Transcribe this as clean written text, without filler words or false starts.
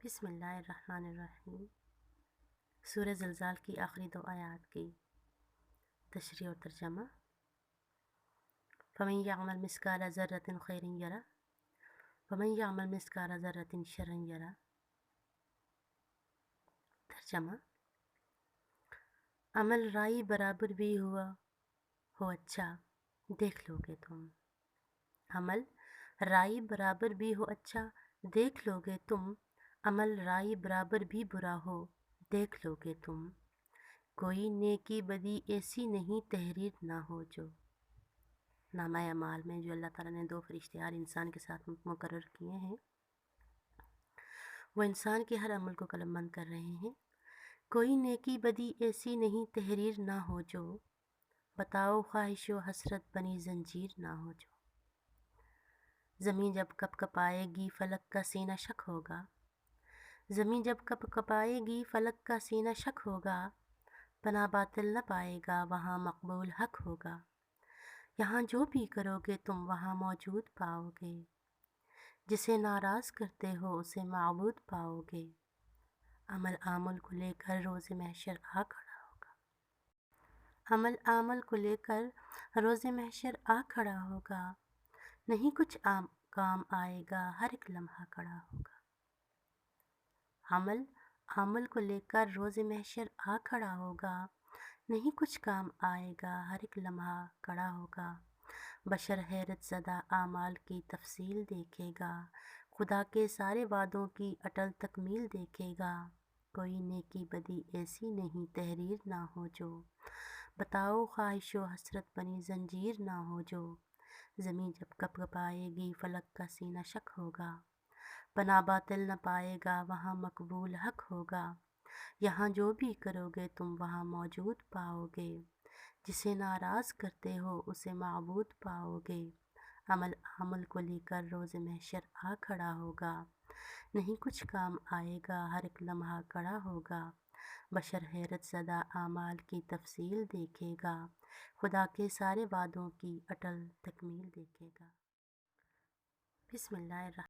بسم اللہ الرحمن الرحیم۔ سورہ زلزال کی آخری دو آیات کی تشریح اور ترجمہ۔ فَمَن يَعْمَلْ مِثْقَالَ ذَرَّةٍ خَيْرًا يَرَهُ وَمَن يَعْمَلْ مِثْقَالَ ذَرَّةٍ شَرًّا يَرَهُ۔ ترجمہ: عمل رائی برابر بھی ہو اچھا دیکھ لو گے تم۔ عمل رائی برابر بھی ہو اچھا دیکھ لو گے تم، عمل رائی برابر بھی برا ہو دیکھ لو گے تم۔ کوئی نیکی بدی ایسی نہیں تحریر نہ ہو جو۔ نامہ اعمال میں جو اللہ تعالیٰ نے دو فرشتے ہر انسان کے ساتھ مقرر کیے ہیں، وہ انسان کے ہر عمل کو قلم بند کر رہے ہیں۔ کوئی نیکی بدی ایسی نہیں تحریر نہ ہو جو، بتاؤ خواہش و حسرت بنی زنجیر نہ ہو جو۔ زمین جب کپ کپائے گی فلک کا سینہ شک ہوگا، زمین جب کپ کپائے گی فلک کا سینہ شک ہوگا، پناہ باطل نہ پائے گا وہاں مقبول حق ہوگا۔ یہاں جو بھی کرو گے تم وہاں موجود پاؤ گے، جسے ناراض کرتے ہو اسے معبود پاؤ گے۔ عمل عمل کو لے کر روز محشر آ کھڑا ہوگا، عمل عمل کو لے کر روز محشر آ کھڑا ہوگا۔ نہیں کچھ کام آئے گا ہر ایک لمحہ کھڑا ہوگا۔ عمل عمل کو لے کر روز محشر آ کھڑا ہوگا، نہیں کچھ کام آئے گا ہر ایک لمحہ کھڑا ہوگا۔ بشر حیرت زدہ اعمال کی تفصیل دیکھے گا، خدا کے سارے وعدوں کی اٹل تکمیل دیکھے گا۔ کوئی نیکی بدی ایسی نہیں تحریر نہ ہو جو، بتاؤ خواہش و حسرت بنی زنجیر نہ ہو جو۔ زمین جب کپ کپائے گی فلک کا سینہ شک ہوگا، پناہ باطل نہ پائے گا وہاں مقبول حق ہوگا۔ یہاں جو بھی کرو گے تم وہاں موجود پاؤ گے، جسے ناراض کرتے ہو اسے معبود پاؤ گے۔ عمل عمل کو لے کر روز محشر آ کھڑا ہوگا، نہیں کچھ کام آئے گا ہر ایک لمحہ کھڑا ہوگا۔ بشر حیرت زدہ اعمال کی تفصیل دیکھے گا، خدا کے سارے وعدوں کی اٹل تکمیل دیکھے گا۔ بسم اللہ الرحمن